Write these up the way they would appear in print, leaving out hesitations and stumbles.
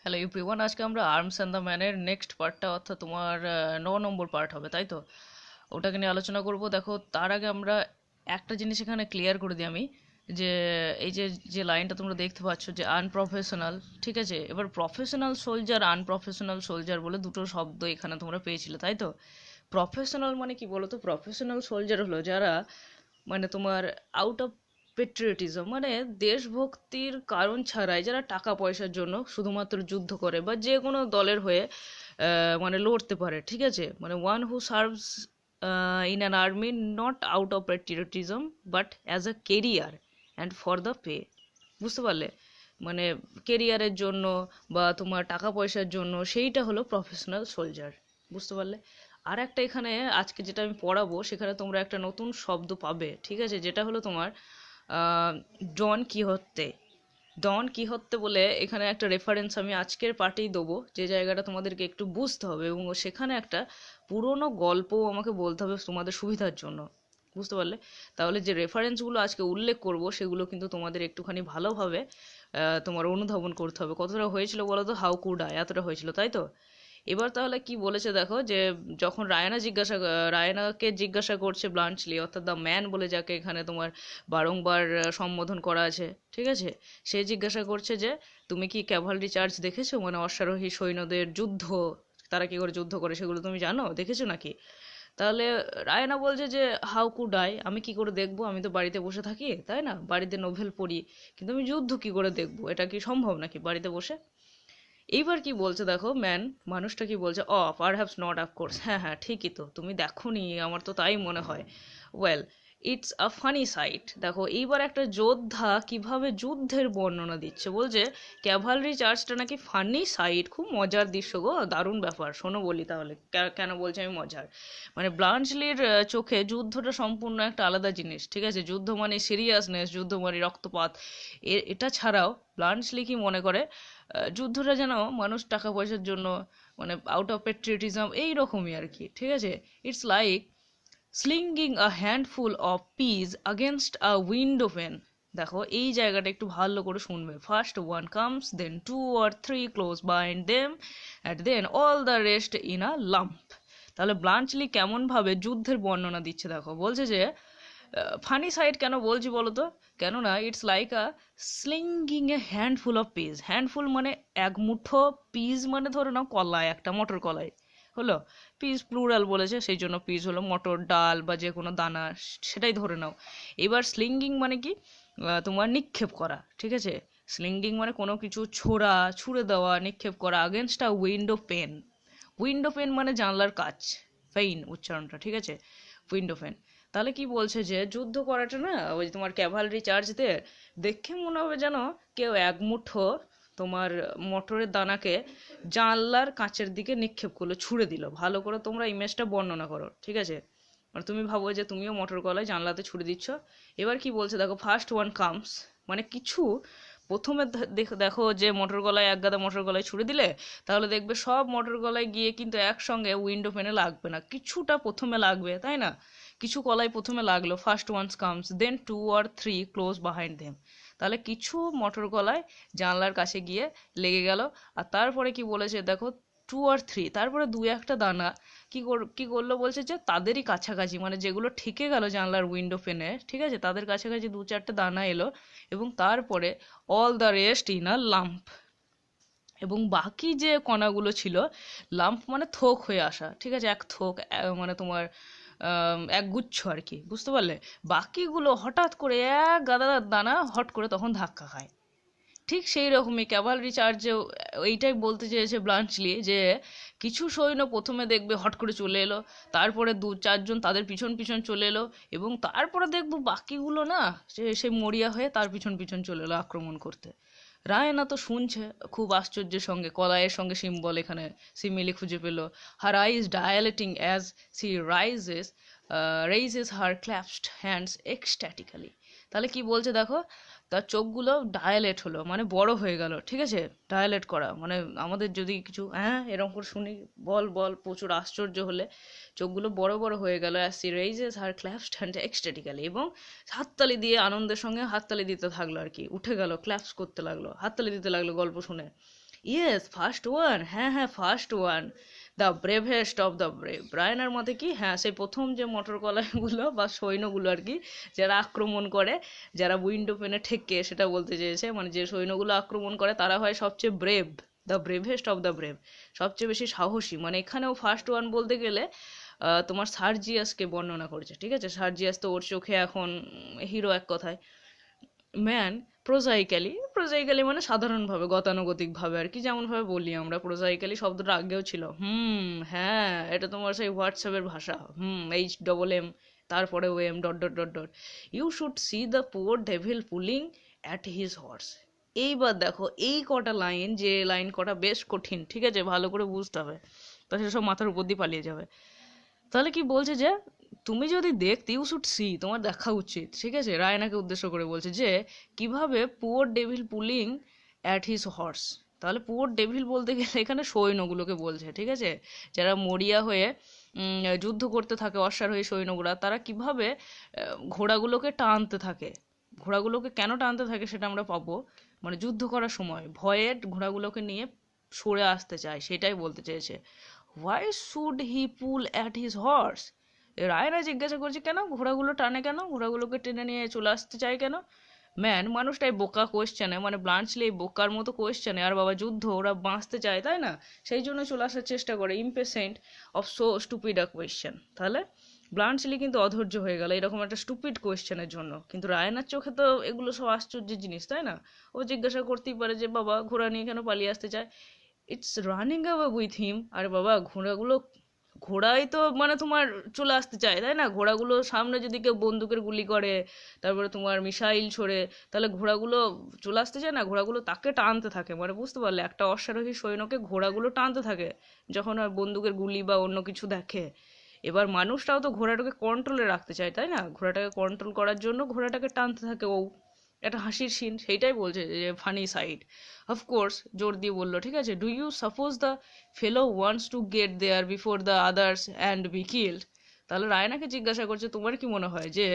Hello everyone, আজকে আমরা arms and the ম্যানের নেক্সট পার্টটা অর্থাৎ তোমার 9 নম্বর পার্ট হবে, তাই তো? ওটাকে নিয়ে আলোচনা করব। দেখো, তার আগে আমরা একটা জিনিস এখানে ক্লিয়ার করে দিই আমি, যে এই যে যে লাইনটা তোমরা দেখতে পাচ্ছ যে আনপ্রফেশনাল, ঠিক আছে? এবার প্রফেশনাল সোলজার, আনপ্রফেশনাল সোলজার বলে দুটো শব্দ এখানে তোমরা পেয়েছিলে, তাই তো? প্রফেশনাল মানে কি বলো তো? প্রফেশনাল সোলজার হলো যারা মানে তোমার আউট অফ পেট্রিয়টিজম, মানে দেশভক্তির কারণ ছাড়াই, যারা টাকা পয়সার জন্য শুধুমাত্র যুদ্ধ করে বা যে কোনো দলের হয়ে মানে লড়তে পারে, ঠিক আছে? মানে one who serves in an army not out of patriotism but as a career and for the pay. বুঝতে পারলে? মানে কেরিয়ারের জন্য বা তোমার টাকা পয়সার জন্য, সেইটা হলো প্রফেশনাল সোলজার। বুঝতে পারলে? আর একটা এখানে আজকে যেটা আমি পড়াবো সেখানে তোমরা একটা নতুন শব্দ পাবে, ঠিক আছে? যেটা হলো তোমার আহ, ডন কিহত্তে। ডন কিহত্তে বলে এখানে একটা রেফারেন্স আমি আজকের পার্টেই দেবো, যে জায়গাটা তোমাদেরকে একটু বুঝতে হবে, এবং সেখানে একটা পুরোনো গল্পও আমাকে বলতে হবে তোমাদের সুবিধার জন্য। বুঝতে পারলে? তাহলে যে রেফারেন্সগুলো আজকে উল্লেখ করব সেগুলো কিন্তু তোমাদের একটুখানি ভালোভাবে তোমার অনুধাবন করতে হবে। কতটা হয়েছিল বলো তো? হাউ কুড আই, এতটা হয়েছিল, তাই তো? এবার তাহলে কি বলেছে দেখো, যে যখন রায়নাকে জিজ্ঞাসা করছে ব্লাঞ্চলি, অর্থাৎ দ্য ম্যান বলে যাকে এখানে তোমার বারংবার সম্বোধন করা আছে, ঠিক আছে? সে জিজ্ঞাসা করছে যে তুমি কি ক্যাভালরি চার্জ দেখেছো, মানে অশ্বারোহী সৈন্যদের যুদ্ধ, তারা কি করে যুদ্ধ করে সেগুলো তুমি জানো, দেখেছো নাকি? তাহলে রায়না বলছে যে হাউ কুড আই, আমি কি করে দেখবো? আমি তো বাড়িতে বসে থাকি, তাই না? বাড়িতে নোভেল পড়ি, কিন্তু আমি যুদ্ধ কি করে দেখবো? এটা কি সম্ভব নাকি বাড়িতে বসে? এইবার কি বলছে দেখো, মানুষটা কি বলছে, পারহ্যাপস নট, অফকোর্স, হ্যাঁ হ্যাঁ ঠিকই তো, তুমি দেখোনি, আমার তো তাই মনে হয়। Well, it's a funny sight. দেখো এইবার একটা যোদ্ধা কিভাবে যুদ্ধের বর্ণনা দিচ্ছে, বলছে ক্যাভালরি চার্জটা নাকি ফানি সাইট, খুব মজার দৃশ্য গো, দারুণ ব্যাপার। শোনো বলি তাহলে কেন বলছে আমি মজার। মানে ব্লাঞ্চলির চোখে যুদ্ধটা সম্পূর্ণ একটা আলাদা জিনিস, ঠিক আছে? যুদ্ধ মানে সিরিয়াসনেস, যুদ্ধ মানে রক্তপাত। এটা ছাড়াও ব্লাঞ্চলি কি মনে করে, যুদ্ধটা যেন মানুষ টাকা পয়সার জন্য, মানে আউট অফ পেট্রিয়টিজম এইরকমই আর কি, ঠিক আছে? It's like slinging a handful of peas against a window pane. দেখো এই জায়গাটা একটু ভালো করে শুনবে। First one comes, then two or three close behind them, and then all the rest in a lump. তাহলে ব্লাঞ্চলি কেমন ভাবে যুদ্ধের বর্ণনা দিচ্ছে দেখো, বলছে যে ফানি সাইড কেন বলছি বলো তো? কেননা it's like a slinging a handful of peas. Handful মানে এক মুঠো, পিস মানে ধরে নাও কলাই, একটা মটর কলাই হলো। পিস প্লুরাল বলেছে, সেই জন্য পিস হলো মটর, ডাল বা যে কোনো দানা, সেটাই ধরে নাও। এবার স্লিঙ্গিং মানে কি? তোমার নিক্ষেপ করা, ঠিক আছে? স্লিঙ্গিং মানে কোনো কিছু ছোড়া, ছুড়ে দেওয়া, নিক্ষেপ করা। Against a window pane. Window pane মানে জানলার কাচ, পেইন উচ্চারণটা, ঠিক আছে? Window pane. তাহলে কি বলছে যে যুদ্ধ করাটা না, ওই যে তোমার ক্যাভালরি চার্জদের দেখে মনে হবে যেন কেউ এক মুঠো তোমার মটরের দানাকে জানলার কাঁচের দিকে নিক্ষেপ করলো, ছুঁড়ে দিল। ভালো করে তোমরা ইমেজটা বর্ণনা করো, ঠিক আছে? আর তুমি ভাবো যে তুমিও মটর কলায় জানলাতে ছুড়ে দিচ্ছ। এবার কি বলছে দেখো, ফার্স্ট ওয়ান কামস, মানে কিছু প্রথমে দেখো যে মটর কলায়, এক গাদা মটর কলায় ছুড়ে দিলে, তাহলে দেখবে সব মটর কলায় গিয়ে কিন্তু একসঙ্গে উইন্ডো পেনে লাগবে না, কিছুটা প্রথমে লাগবে, তাই না? কিছু কলাই প্রথমে লাগলো, first ones comes, then two or three close behind them. তাহলে কিছু মটর কলাই জানলার কাছে গিয়ে লেগে গেল। আর তারপরে কি বলেছে দেখো, টু আর থ্রি, তারপরে দু একটা দানা কি করলো বলছে যে তাদেরই কাছাকাছি, মানে যেগুলো ঠেকে গেল জানলার উইন্ডো পেনে, ঠিক আছে, তাদের কাছাকাছি দু চারটে দানা এলো। এবং তারপরে all the rest in a lump. এবং বাকি যে কণাগুলো ছিল, লাম্প মানে থোক হয়ে আসা, ঠিক আছে? এক থোক, মানে তোমার এক গুচ্ছ আর কি, বুঝতে পারলে? বাকিগুলো হঠাৎ করে এক গাদা দানা হট করে তখন ধাক্কা খায়। ঠিক সেই রকমই ক্যাভালরি চার্জেও এইটাই বলতে চেয়েছে ব্লাঞ্চলি, যে কিছু সৈন্য প্রথমে দেখবে হট করে চলে এলো, তারপরে দু চারজন তাদের পিছন পিছন চলে এলো, এবং তারপরে দেখবো বাকিগুলো না, সে মরিয়া হয়ে তার পিছন পিছন চলে এলো আক্রমণ করতে। রায়না তো শুনছে খুব আশ্চর্যের সঙ্গে, কলাইয়ের সঙ্গে সিম্বল এখানে সিমিলি খুঁজে পেল। Her eyes dilating as she raises her clasped hands ecstatically. তাহলে কি বলছে দেখো, তার চোখগুলো ডায়ালেট হলো, মানে বড় হয়ে গেল, ঠিক আছে? ডায়ালেট করা মানে আমাদের যদি কিছু হ্যাঁ এরকম করে শুনি, বল বল, প্রচুর আশ্চর্য হলে চোখগুলো বড় বড় হয়ে গেল, as she raises her clasped hand ecstatically. এবং হাততালি দিয়ে, আনন্দের সঙ্গে হাততালি দিতে থাকলো আর কি, উঠে গেল, ক্ল্যাপস করতে লাগলো, হাততালি দিতে লাগলো গল্প শুনে। ইয়েস, ফার্স্ট ওয়ান, হ্যাঁ হ্যাঁ, first one, the bravest of the brave. রায়নার মতে কি, হ্যাঁ সেই প্রথম যে মোটর কলাইগুলো বা সৈন্যগুলো আর কি, যারা আক্রমণ করে, যারা উইন্ডো পেনে ঠেকে, সেটা বলতে চেয়েছে, মানে যে সৈন্যগুলো আক্রমণ করে তারা হয় সবচেয়ে brave, the bravest of the brave, সবচেয়ে বেশি সাহসী। মানে এখানেও ফার্স্ট ওয়ান বলতে গেলে তোমার সার্জিয়াসকে বর্ণনা করেছে, ঠিক আছে? সার্জিয়াস তো ওর চোখে এখন হিরো এক কথায়। ম্যান প্রোজাইক্যালি, প্রোজাইক্যালি মানে সাধারণভাবে, গতানুগতিকভাবে আর কি, যেমনভাবে বলি আমরা, প্রোজাইক্যালি শব্দটা আগেও ছিল। হ্যাঁ, এটা তোমার সেই হোয়াটসঅ্যাপের ভাষা। H M তারপরে ও M dot dot dot dot, you should see the poor devil pulling at his horse. এইবার দেখো এই কটা লাইন, যে লাইন কটা বেশ কঠিন, ঠিক আছে, ভালো করে বুঝতে হবে, তা সেসব মাথার উপর দিয়ে পালিয়ে যাবে। তাহলে কি বলছে যে তুমি যদি দেখতে, ইউ শুড সি, তোমার দেখা উচিত, ঠিক আছে, রায়নাকে উদ্দেশ্য করে বলছে যে কিভাবে poor devil pulling at his horse. তাহলে পুয়ার ডেভিল বলতে গেলে এখানে সৈন্যগুলোকে বলছে, ঠিক আছে, যারা মরিয়া হয়ে যুদ্ধ করতে থাকে, অশ্বারোহী সৈন্যগুলা, তারা কিভাবে ঘোড়াগুলোকে টানতে থাকে। ঘোড়াগুলোকে কেন টানতে থাকে সেটা আমরা পাবো, মানে যুদ্ধ করার সময় ভয়ে ঘোড়াগুলোকে নিয়ে সরে আসতে চায়, সেটাই বলতে চেয়েছে। Why should he pull at his horse? রায়রা জিজ্ঞাসা করছে কেন ঘোড়াগুলো টানে, কেন ঘোড়াগুলোকে টেনে নিয়ে চলে আসতে চায় কেন? ম্যান, মানুষটাই বোকা কোয়েশ্চেনে, মানে ব্লান্চলি বোকার মতো কোয়েশ্চেনে, আর বাবা যুদ্ধ, ওরা বাঁচতে চায় তাই না, সেই জন্য চলে আসার চেষ্টা করে, impatient of so stupid a question. তাহলে ব্লান্চলি কিন্তু অধৈর্য হয়ে গেল এরকম একটা স্টুপিড কোয়েশ্চেনের জন্য। কিন্তু রায়নার চোখে তো এগুলো সব আশ্চর্যের জিনিস, তাই না? ও জিজ্ঞাসা করতেই পারে যে বাবা ঘোড়া নিয়ে কেন পালিয়ে আসতে চায়, it's running away with him. আরে বাবা, ঘোড়াগুলো, ঘোড়াই তো মানে তোমার চলে আসতে চায় তাই না, ঘোড়াগুলো সামনে যদি কেউ বন্দুকের গুলি করে, তারপরে তোমার মিসাইল ছোড়ে, তাহলে ঘোড়াগুলো চলে আসতে চায় না, ঘোড়াগুলো তাকে টানতে থাকে। মানে বুঝতে পারলে, একটা অশ্বারোহী সৈন্যকে ঘোড়াগুলো টানতে থাকে যখন আর বন্দুকের গুলি বা অন্য কিছু দেখে। এবার মানুষটাও তো ঘোড়াটাকে কন্ট্রোলে রাখতে চায় তাই না, ঘোড়াটাকে কন্ট্রোল করার জন্য ঘোড়াটাকে টানতে থাকে। ও একটা হাসির সিন, সেইটাই বলছে যে ফানি সাইড। অফকোর্স, জোর দিয়ে বললো, ঠিক আছে, do you suppose the fellow wants to get there before the others and be killed? তাহলে রায়নাকে জিজ্ঞাসা করছে তোমার কি মনে হয় যে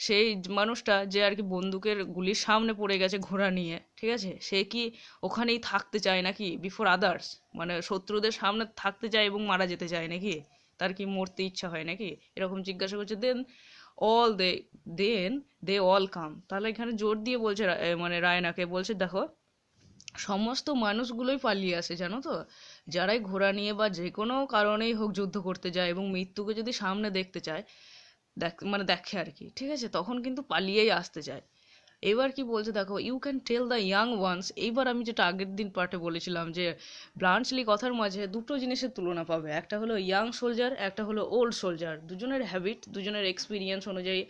সেই মানুষটা যে আর কি বন্দুকের গুলির সামনে পড়ে গেছে ঘোড়া নিয়ে, ঠিক আছে, সে কি ওখানেই থাকতে চায় নাকি, বিফোর আদার্স, মানে শত্রুদের সামনে থাকতে চায় এবং মারা যেতে চায় নাকি, তার কি মরতে ইচ্ছা হয় নাকি, এরকম জিজ্ঞাসা করছে। All they then they all come. তাহলে এখানে জোর দিয়ে বলছে মানে রায়নাকে বলছে দেখো, সমস্ত মানুষগুলোই পালিয়ে আসে জানো তো, যারাই ঘোড়া নিয়ে বা যে কোনো কারণেই হোক যুদ্ধ করতে যায় এবং মৃত্যুকে যদি সামনে দেখতে চায়, মানে দেখে আর কি, ঠিক আছে, তখন কিন্তু পালিয়েই আসতে চায়। এবার কি বলছে দেখো, you can tell the young ones. এইবার আমি যেটা আগের দিন পার্টে বলেছিলাম যে ব্লান্চলি কথার মাঝে দুটো জিনিসের তুলনা পাবে, একটা হলো ইয়াং সোলজার, একটা হলো ওল্ড সোলজার, দুজনের হ্যাবিট, দুজনের এক্সপিরিয়েন্স অনুযায়ী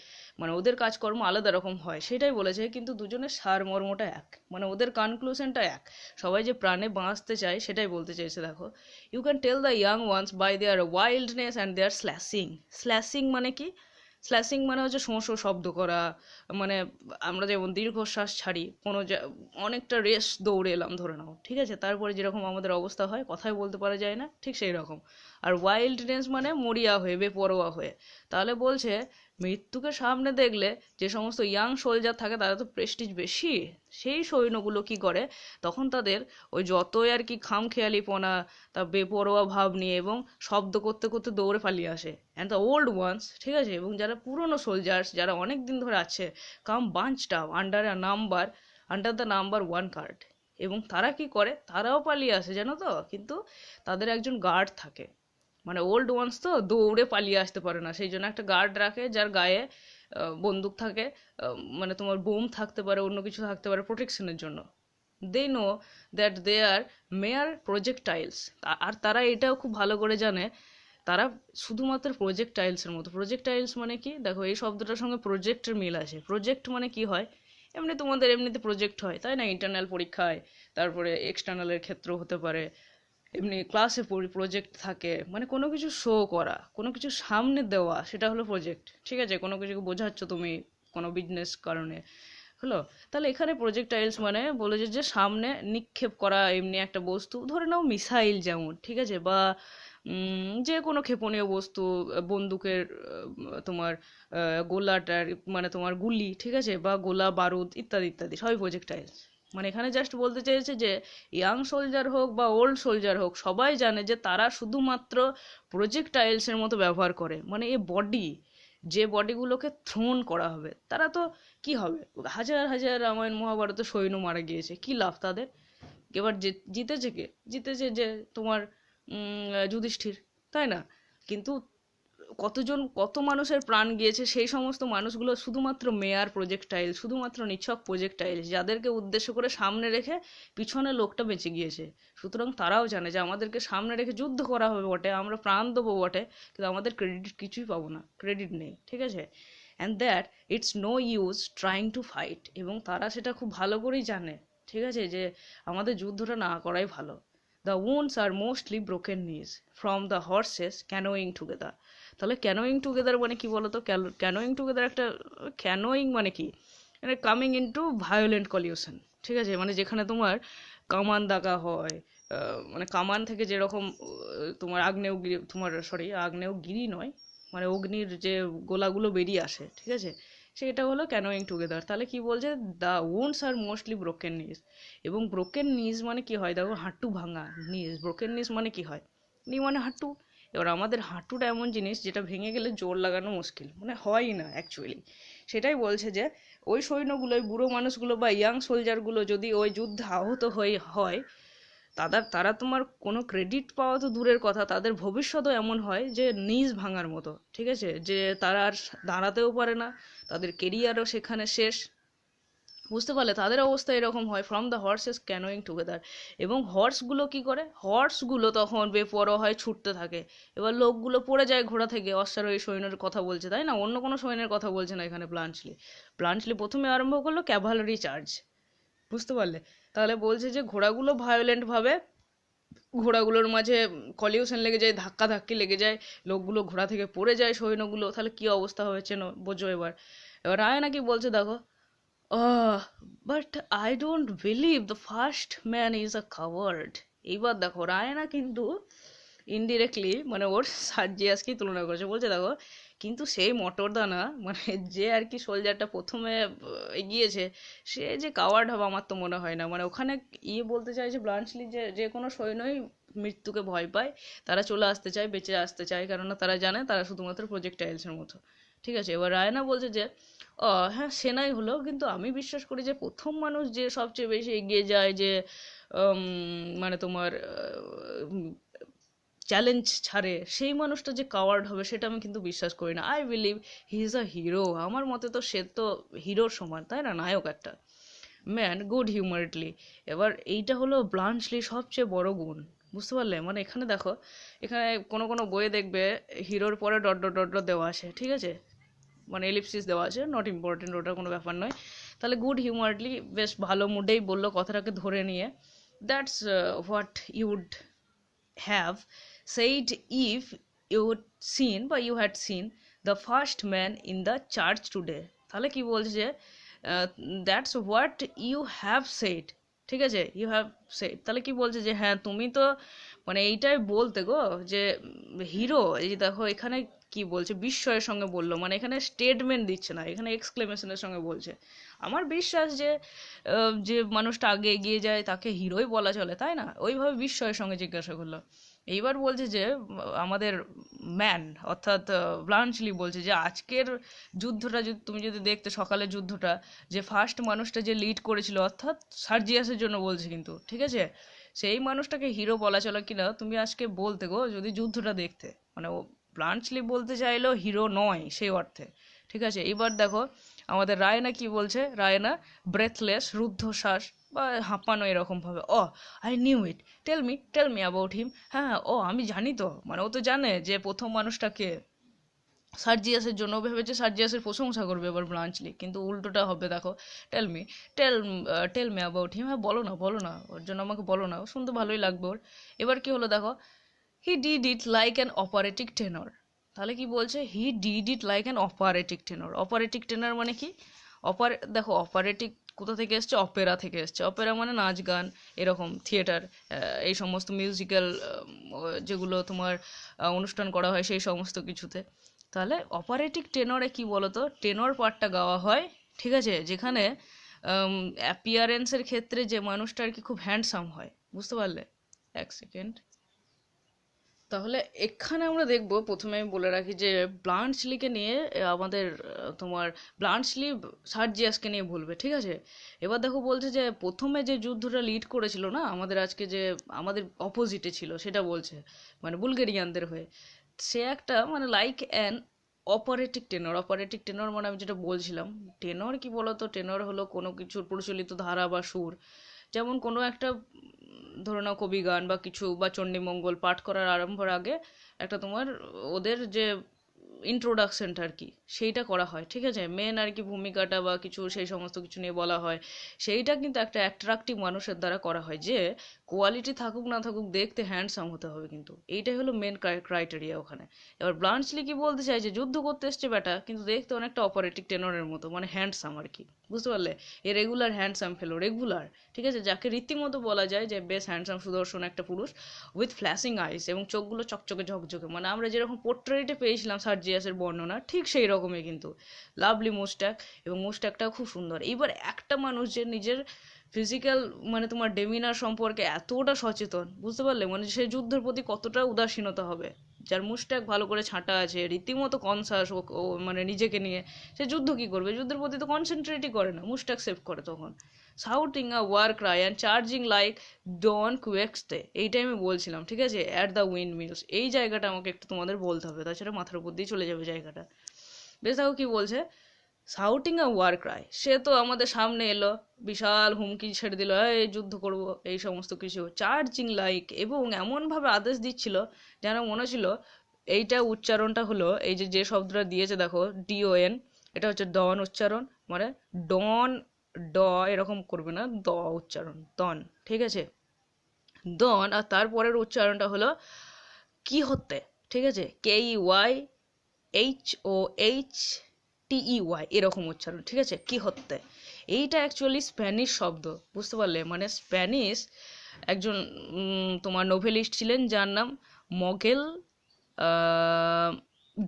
মানে ওদের কাজকর্ম আলাদা রকম হয়, সেটাই বলেছে, কিন্তু দুজনের সারমর্মটা এক, মানে ওদের কনক্লুশনটা এক, সবাই যে প্রাণে বাঁচতে চায় সেটাই বলতে চেয়েছে। দেখো, you can tell the young ones by their wildness and their slashing. Slashing মানে কি? স্ল্যাশিং মানে হচ্ছে শোঁ শোঁ শব্দ করা, মানে আমরা যেমন দীর্ঘশ্বাস ছাড়ি, কোনো অনেকটা রেস দৌড়ে এলাম ধরে নাও, ঠিক আছে, তারপরে যেরকম আমাদের অবস্থা হয়, কথাই বলতে পারা যায় না, ঠিক সেই রকম। আর ওয়াইল্ডনেস মানে মরিয়া হয়ে, বেপরোয়া হয়ে। তাহলে বলছে মৃত্যুকে সামনে দেখলে যে সমস্ত ইয়াং সোলজার থাকে তাদের তো প্রেস্টিজ বেশি, সেই সৈন্যগুলো কি করে তখন, তাদের ওই যতই আর কি খামখেয়ালিপনা, তা বেপরোয়া ভাব নিয়ে এবং শব্দ করতে করতে দৌড়ে পালিয়ে আসে। অ্যান্ড দ্য ওল্ড ওয়ান্স, ঠিক আছে, এবং যারা পুরনো সোলজার্স, যারা অনেক দিন ধরে আছে, come bunched up under the number one card. এবং তারা কি করে, তারাও পালিয়ে আসে জানো তো, কিন্তু তাদের একজন গার্ড থাকে। মানে ওল্ড ওয়ান্স তো দৌড়ে পালিয়ে আসতে পারে না, সেই জন্য একটা গার্ড রাখে যার গায়ে বন্দুক থাকে, মানে তোমার বোম থাকতে পারে, অন্য কিছু থাকতে পারে প্রোটেকশনের জন্য। দে নো দ্যাট দে আর মেয়ার প্রজেক্টাইলস। আর তারা এটাও খুব ভালো করে জানে তারা শুধুমাত্র প্রজেক্টাইলসের মতো। প্রজেক্টাইলস মানে কি, দেখো এই শব্দটার সঙ্গে প্রজেক্টের মিল আছে। প্রজেক্ট মানে কি হয়, এমনি তোমাদের এমনিতে প্রজেক্ট হয় তাই না, ইন্টারনাল পরীক্ষায়, তারপরে এক্সটার্নালের ক্ষেত্রেও হতে পারে, এমনি ক্লাসে প্রজেক্ট থাকে, মানে কোনো কিছু শো করা, কোনো কিছু সামনে দেওয়া, সেটা হলো প্রজেক্ট, ঠিক আছে, কোনো কিছুকে বোঝাচ্ছ তুমি কোনো বিজনেস কারণে, হলো। তাহলে এখানে প্রজেক্টাইলস মানে বলে যে সামনে নিক্ষেপ করা এমনি একটা বস্তু, ধরে নাও মিসাইল যেমন, ঠিক আছে, বা যে কোনো ক্ষেপণীয় বস্তু, বন্দুকের তোমার গোলাটার মানে তোমার গুলি, ঠিক আছে, বা গোলা বারুদ ইত্যাদি ইত্যাদি, সবই প্রজেক্টাইলস। মানে এখানে জাস্ট বলতে চেয়েছে যে ইয়াং সোলজার হোক বা ওল্ড সোলজার হোক, সবাই জানে যে তারা শুধুমাত্র প্রজেক্টাইলসের মতো ব্যবহার করে। মানে এই বডি, যে বডিগুলোকে থ্রোন করা হবে, তারা তো কি হবে, হাজার হাজার রামায়ণ মহাভারতে সৈন্য মারা গিয়েছে, কি লাভ তাদের? এবার জিতেছে কে? জিতেছে যে তোমার যুধিষ্ঠির, তাই না? কিন্তু কত মানুষের প্রাণ গিয়েছে সেই সমস্ত মানুষগুলো শুধুমাত্র মেয়ার প্রজেক্টাইল, শুধুমাত্র নিছক প্রজেক্টাইল, যাদেরকে উদ্দেশ্য করে সামনে রেখে পিছনে লোকটা বেঁচে গিয়েছে। সুতরাং তারাও জানে যে আমাদেরকে সামনে রেখে যুদ্ধ করা হবে বটে, আমরা প্রাণ দেবো বটে, কিন্তু আমাদের ক্রেডিট কিছুই পাবো না, ক্রেডিট নেই, ঠিক আছে? And that it's no use trying to fight, এবং তারা সেটা খুব ভালো করেই জানে, ঠিক আছে, যে আমাদের যুদ্ধটা না করাই ভালো। The wounds are mostly broken knees from the horses cannoning together. তাহলে ক্যানোয়িং টুগেদার মানে কি বলতো? ক্যানোয়িং টুগেদার একটা, ক্যানোয়িং মানে কি, মানে কামিং ইনটু ভায়োলেন্ট কলিউশন, ঠিক আছে? মানে যেখানে তোমার কামান দাগা হয়, মানে কামান থেকে যেরকম তোমার আগ্নেয়গিরি, তোমার সরি আগ্নেয়গিরি নয়, মানে অগ্নির যে গোলাগুলো বেরিয়ে আসে, ঠিক আছে, সেটা হলো ক্যানোয়িং টুগেদার। তাহলে কি বলছে? The wounds are mostly broken knees. এবং ব্রোকেন নিজ মানে কি হয় দেখো, হাঁটু ভাঙা। নিজ, ব্রোকেন নিজ মানে কি হয়, নি মানে হাঁটু। এবার আমাদের হাঁটুটা এমন জিনিস যেটা ভেঙে গেলে জোর লাগানো মুশকিল, মানে হয়ই না অ্যাকচুয়ালি। সেটাই বলছে যে ওই সৈন্যগুলো, ওই বুড়ো মানুষগুলো বা ইয়াং সোলজারগুলো যদি ওই যুদ্ধে আহত হয়, তারা তোমার কোনো ক্রেডিট পাওয়া তো দূরের কথা, তাদের ভবিষ্যৎও এমন হয় যে নিজ ভাঙার মতো, ঠিক আছে, যে তারা আর দাঁড়াতেও পারে না, তাদের কেরিয়ারও সেখানে শেষ। বুঝতে পারলে? তাদের অবস্থা এরকম হয়, from the horses cannoning together. এবং হর্সগুলো কি করে? হর্সগুলো তখন বেপরোয়া হয় ছুটতে থাকে। এবার লোকগুলো পড়ে যায় ঘোড়া থেকে, অশ্বারোহী সৈন্যের কথা বলছে, তাই না? অন্য কোনো সৈন্যের কথা বলছে না এখানে। ব্লাঞ্চলি প্রথমে আরম্ভ করলো ক্যাভালারি চার্জ, বুঝতে পারলে? তাহলে বলছে যে ঘোড়াগুলো ভায়োলেন্ট ভাবে, ঘোড়াগুলোর মাঝে কলিউশন লেগে যায়, ধাক্কাধাক্কি লেগে যায়, লোকগুলো ঘোড়া থেকে পড়ে যায় সৈন্যগুলো। তাহলে কি অবস্থা হয়েছে বোঝো এবার। এবার রায় নাকি বলছে দেখো, but I don't believe the first man is a coward. এইবার দেখো রায়না কিন্তু ইনডিরেক্টলি মানে ওর সার্জিয়াসকেই তুলনা করেছে, বলছে দেখো কিন্তু সেই মটরদানা, মানে যে আর কি সোলজারটা প্রথমে এগিয়েছে, সে যে কাওয়ার্ড হবে আমার তো মনে হয় না। মানে ওখানে বলতে চাইছে ব্লাঞ্চলি যে যে কোনো সৈন্যই মৃত্যুকে ভয় পায়, তারা চলে আসতে চায়, বেঁচে আসতে চায়, কেননা তারা জানে তারা শুধুমাত্র প্রজেক্টাইলসের মতো, ঠিক আছে? এবার রায়না বলছে যে হ্যাঁ সেনাই হলো, কিন্তু আমি বিশ্বাস করি যে প্রথম মানুষ যে সবচেয়ে বেশি এগিয়ে যায়, যে মানে তোমার চ্যালেঞ্জ ছাড়ে, সেই মানুষটা যে কাওয়ার্ড হবে সেটা আমি কিন্তু বিশ্বাস করি না। I believe he is a hero. আমার মতে তো সে তো হিরোর সমান, তাই না? নায়ক একটা ম্যান, গুড হিউমারেডলি। এবার এইটা হলো ব্লাঞ্চলি সবচেয়ে বড় গুণ, বুঝতে পারলে? মানে এখানে দেখো, এখানে কোনো কোনো বইয়ে দেখবে হিরোর পরে ডট ডট ডট ডট দেওয়া আছে, ঠিক আছে, মানে এলিপসিস দেওয়া আছে, নট ইম্পর্টেন্ট, ওটা কোনো ব্যাপার নয়। তাহলে গুড হিউমারলি, বেশ ভালো মুডেই বললো কথাটাকে ধরে নিয়ে। That's what you'd have said if you had seen the first man in the charge today. তাহলে কি বলছে যে that's what you have said, ঠিক আছে, ইউ হ্যাভ সেইড। তাহলে কি বলছে যে হ্যাঁ তুমি তো মানে এইটাই বলতে গো যে হিরো। এই যে দেখো এখানে কি বলছে, বিস্ময়ের সঙ্গে বললো, মানে এখানে স্টেটমেন্ট দিচ্ছে না, এখানে এক্সক্লেমেশনের সঙ্গে বলছে। আমার বিশ্বাস যে যে মানুষটা আগে এগিয়ে যায় তাকে হিরোই বলা চলে, তাই না? ওইভাবে বিস্ময়ের সঙ্গে জিজ্ঞাসা করলো। এইবার বলছে যে আমাদের ম্যান অর্থাৎ ব্লাঞ্চলি বলছে যে আজকের যুদ্ধটা যদি তুমি যদি দেখতে, সকালের যুদ্ধটা, যে ফার্স্ট মানুষটা যে লিড করেছিল, অর্থাৎ সার্জিয়াসের জন্য বলছে কিন্তু, ঠিক আছে, সেই মানুষটাকে হিরো বলা চলে কিনা তুমি আজকে বলতে গো, যদি যুদ্ধটা দেখতে। মানে ও ব্লাঞ্চলি বলতে চাইলো হিরো নয় সেই অর্থে, ঠিক আছে? এবার দেখো আমাদের রায়না কি বলছে, রায়না ব্রেথলেস, রুদ্ধশ্বাস বা হাঁপানো এরকম ভাবে, I knew it, tell me about him. হ্যাঁ আমি জানি তো, মানে ও তো জানে যে প্রথম মানুষটাকে সার্জিয়াসের জন্য ভেবেছে সার্জিয়াসের প্রশংসা করবে এবার ব্লাঞ্চলি, কিন্তু উল্টোটা হবে দেখো। Tell me tell tell me about him. হ্যাঁ বলো না ওর জন্য, আমাকে বলো না, ও শুনতে ভালোই লাগবে ওর। এবার কি হলো দেখো, he did it like an operatic tenor. তাহলে কি বলছে, he did it like an operatic tenor. Operatic tenor মানে কি? দেখো অপারেটিক কোথা থেকে এসছে? অপেরা থেকে এসছে। অপেরা মানে নাচ গান, এরকম থিয়েটার, এই সমস্ত মিউজিক্যাল যেগুলো তোমার অনুষ্ঠান করা হয় সেই সমস্ত কিছুতে। তাহলে অপারেটিক টেনরে কি বলতো, টেনর পার্টটা গাওয়া হয়, ঠিক আছে, যেখানে অ্যাপিয়ারেন্সের ক্ষেত্রে যে মানুষটা আর কি খুব হ্যান্ডসাম হয়, বুঝতে পারলে? এক সেকেন্ড। তাহলে এখানে আমরা দেখব, প্রথমে আমি বলে রাখি যে ব্লাঞ্চলিকে নিয়ে আমাদের তোমার ব্লাঞ্চলি সার্জিয়াসকে নিয়ে বলবে, ঠিক আছে? এবার দেখো বলছে যে প্রথমে যে যুদ্ধটা লিড করেছিল না আমাদের, আজকে যে আমাদের অপোজিটে ছিল সেটা বলছে, মানে বুলগেরিয়ানদের হয়ে, সে একটা মানে like an operatic tenor. Operatic tenor মানে আমি যেটা বলছিলাম, টেনর কি বলতো, টেনর হলো কোনো কিছুর প্রচলিত ধারা বা সুর। যেমন কোনো একটা ধরে নাও কবি গান বা কিছু বা চণ্ডীমঙ্গল পাঠ করার আরম্ভর আগে একটা তোমার ওদের যে ইন্ট্রোডাকশনটা আর কি সেইটা করা হয়, ঠিক আছে? মেন আর কি ভূমিকাটা বা কিছু সেই সমস্ত কিছু নিয়ে বলা হয়। সেইটা কিন্তু একটা অ্যাট্রাকটিভ মানুষের দ্বারা করা হয়, যে কোয়ালিটি থাকুক না থাকুক দেখতে হ্যান্ডসাম হতে হবে, কিন্তু এইটাই হলো মেন ক্রাইটেরিয়া ওখানে। এবার ব্লাঞ্চলি কি বলতে চাইছে, যুদ্ধ করতে এসছে বেটা কিন্তু দেখতে অনেকটা অপারেটিক টেনরের মতো, মানে হ্যান্ডসাম আর কি, বুঝতে পারলে? A regular handsome fellow, regular, ঠিক আছে? যাকে রীতিমতো বলা যায় যে বেশ হ্যান্ডসাম সুদর্শন একটা পুরুষ, উইথ ফ্ল্যাশিং আইস, এবং চোখগুলো চকচকে ঝকঝকে, মানে আমরা যেরকম পোর্ট্রেটে পেয়েছিলাম সার্জিয়াসের বর্ণনা ঠিক সেই রকমই কিন্তু। লাভলি মোস্ট্যাক, এবং মোস্ট্যাকটাও খুব সুন্দর। এইবার একটা মানুষ যে নিজের ফিজিক্যাল মানে তোমার ডেমিনার সম্পর্কে এতটা সচেতন, বুঝতে পারলে? মানে সে যুদ্ধের প্রতি কতটা উদাসীনতা হবে, যার মুস্ট্যাক ভালো করে ছাঁটা আছে, রীতিমতো কনসাস ও মানে নিজেকে নিয়ে, সে যুদ্ধ কি করবে? যুদ্ধের প্রতি তো কনসেন্ট্রেটই করে না, মুস্ট্যাক সেভ করে তখন। Shouting a war cry and charging like Don Quixote, এইটাই আমি বলছিলাম, ঠিক আছে? অ্যাট দ্য উইন্ড মিলস, এই জায়গাটা আমাকে একটু তোমাদের বলতে হবে, তাছাড়া মাথার উপর দিয়ে চলে যাবে জায়গাটা। বেশ, দেখো কি বলছে, শাউটিং আ ওয়ার ক্রাই, সে তো আমাদের সামনে এলো, বিশাল হুমকি ছেড়ে দিল, এই যুদ্ধ করব এই সমস্ত কিছু। চার্জিং লাইক, এবং এমনভাবে আদেশ দিচ্ছিল যেন মনে ছিল এইটা উচ্চারণটা হলো, এই যে যে শব্দটা দিয়েছে দেখো DON, এটা হচ্ছে ডন উচ্চারণ, মানে ডন, ড এরকম করবে না, দ উচ্চারণ, দন, ঠিক আছে? দন, আর তারপরের উচ্চারণটা হলো কি হতে, ঠিক আছে? KEYHOHTEY, এরকম উচ্চারণ, ঠিক আছে? কি হতে, এইটা অ্যাকচুয়ালি স্প্যানিশ শব্দ, বুঝতে পারলে? মানে স্প্যানিশ একজন তোমার নোভেলিস্ট ছিলেন যার নাম মগেল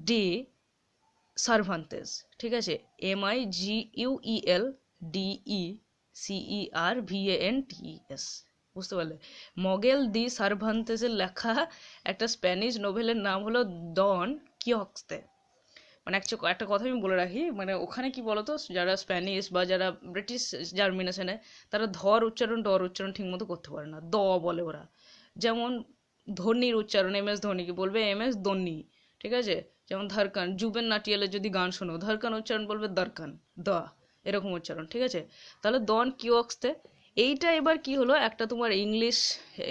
ডি সার্ভান্তেস, ঠিক আছে? MIGUEL DECERVANTES, বুঝতে পারলে? মগেল দি সার্ভান্তেসের লেখা একটা স্প্যানিশ নোভেলের নাম হলো ডন কিহক্সতে। মানে একটা কথা আমি বলে রাখি, মানে ওখানে কি বলতো, যারা স্প্যানিশ বা যারা ব্রিটিশ জার্মিনেশনে, তারা ধর উচ্চারণ ডর উচ্চারণ ঠিক মতো করতে পারে না, দ বলে ওরা। যেমন ধোনির উচ্চারণ, MS ধোনিকে বলবে MS ধোনি, ঠিক আছে? যেমন ধরকান, জুবেন নাটিয়ালের যদি গান শোনো, ধরকান উচ্চারণ বলবে দরকান, দ, এরকম উচ্চারণ, ঠিক আছে? তাহলে দন কিওক্সতে, এইটা এবার কি হলো, একটা তোমার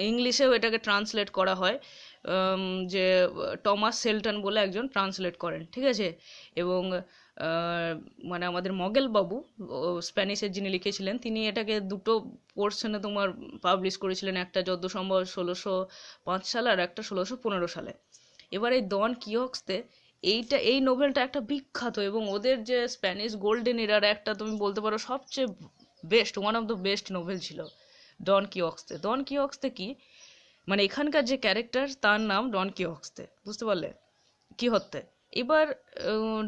ইংলিশেও এটাকে ট্রান্সলেট করা হয়, যে টমাস সেল্টন বলে একজন ট্রান্সলেট করেন, ঠিক আছে? এবং মানে আমাদের মগেল বাবু, স্প্যানিশের যিনি লিখেছিলেন, তিনি এটাকে দুটো পোর্শনে তোমার পাবলিশ করেছিলেন, একটা যত সম্ভব 1605 সালে, আর একটা 1615 সালে। এবার এই ডন কিওক্সতে, এই নোভেলটা একটা বিখ্যাত, এবং ওদের যে স্প্যানিশ গোল্ডেন এরার একটা তুমি বলতে পারো সবচেয়ে best, one of the best novel ছিল ডন কিওক্সতে। ডন কিওক্সতে কি, মানে এখানকার যে ক্যারেক্টার তার নাম ডন কিহক্সতে, বুঝতে পারলে? কিহত্তে। এবার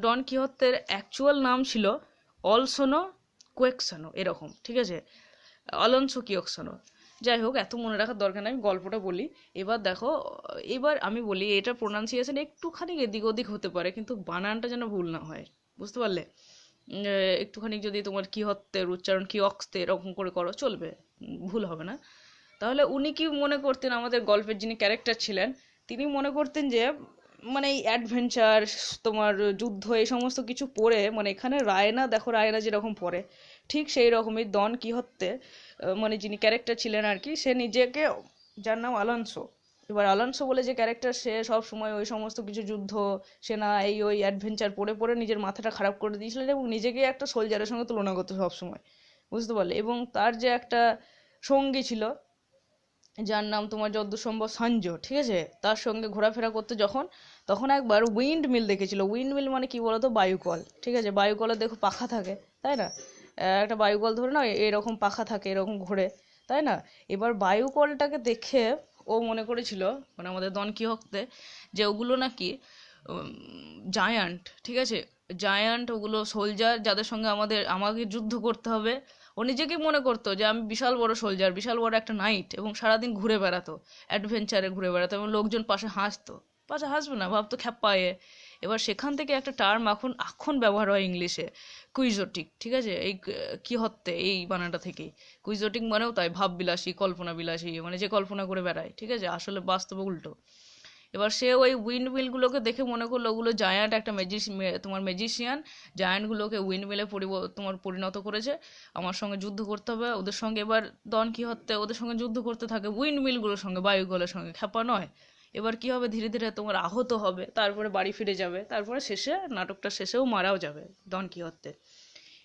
ডন কিহত্তের অ্যাকচুয়াল নাম ছিল অলসোনো কোয়েকসানো, এরকম, ঠিক আছে? অলনসো কিয়ক্সানো। যাই হোক, এত মনে রাখার দরকার নেই, আমি গল্পটা বলি। এবার দেখো, এবার আমি বলি, এটা প্রোনাউন্সিয়েশন একটুখানি এদিক ওদিক হতে পারে, কিন্তু বানানটা যেন ভুল না হয়, বুঝতে পারলে? একটুখানি যদি তোমার কিহত্তের উচ্চারণ কিয়ক্সতে এরকম করে করো চলবে, ভুল হবে না। তাহলে উনি কি মনে করতেন, আমাদের গল্পের যিনি ক্যারেক্টার ছিলেন, তিনি মনে করতেন যে মানে এই অ্যাডভেঞ্চার, তোমার যুদ্ধ, এই সমস্ত কিছু পড়ে, মানে এখানে রায়না দেখো, রায়না যেরকম পড়ে ঠিক সেই রকমই ডন কিহত্তে, মানে যিনি ক্যারেক্টার ছিলেন আর কি, সে নিজেকে, যার নাম আলানসো, এবার আলানসো বলে যে ক্যারেক্টার, সে সব সময় ওই সমস্ত কিছু যুদ্ধ, সেনা, এই ওই অ্যাডভেঞ্চার পড়ে পড়ে নিজের মাথাটা খারাপ করে দিয়েছিলেন, এবং নিজেকে একটা সোলজারের সঙ্গে তুলনা করতো সব সময়, বুঝতে পারলে? এবং তার যে একটা সঙ্গী ছিল যার নাম তোমার যদ্দূর সম্ভব সঞ্জো, ঠিক আছে? তার সঙ্গে ঘোরাফেরা করতে যখন, তখন একবার উইন্ড মিল দেখেছিল। উইন্ড মিল মানে কি বলতো, বায়ুকল, ঠিক আছে? বায়ুকলে দেখো পাখা থাকে, তাই না? একটা বায়ুকল ধরে নাও, এরকম পাখা থাকে, এরকম ঘোরে, তাই না? এবার বায়ুকলটাকে দেখে ও মনে করেছিল, মানে আমাদের ডন কিহক্তে, যে ওগুলো নাকি জায়ান্ট, ঠিক আছে? জায়ান্ট, ওগুলো সোলজার যাদের সঙ্গে আমাকে যুদ্ধ করতে হবে, ও নিজেকেই মনে করতো যে আমি বিশাল বড় সোলজার, বিশাল বড় একটা নাইট, এবং সারাদিন ঘুরে বেড়াতো, অ্যাডভেঞ্চারে ঘুরে বেড়াতো, এবং লোকজন পাশে হাসতো। পাশে হাসবে না, ভাবতো খ্যাপ্পা এ। এবার সেখান থেকে একটা টার্ম এখন এখন ব্যবহার হয় ইংলিশে, কুইজোটিক, ঠিক আছে? এই কি হত্যে এই বানানটা থেকেই। কুইজোটিক মানেও তাই, ভাব বিলাসী, কল্পনা বিলাসী, মানে যে কল্পনা করে বেড়ায়, ঠিক আছে? আসলে বাস্তবে উল্টো। এবার সে ওই উইন্ড মিলগুলোকে দেখে মনে করলো ওগুলো জায়ান্ট একটা তোমার ম্যাজিশিয়ান জায়ান্টগুলোকে উইন্ড মিলে তোমার পরিণত করেছে, আমার সঙ্গে যুদ্ধ করতে হবে ওদের সঙ্গে। এবার ডন কিহত্তে ওদের সঙ্গে যুদ্ধ করতে থাকে উইন্ড মিলগুলোর সঙ্গে, বায়ুকলের সঙ্গে, খ্যাপা নয়। এবার কি হবে, ধীরে ধীরে তোমার আহত হবে, তারপরে বাড়ি ফিরে যাবে, তারপরে শেষে নাটকটা শেষেও মারাও যাবে ডন কিহত্তে।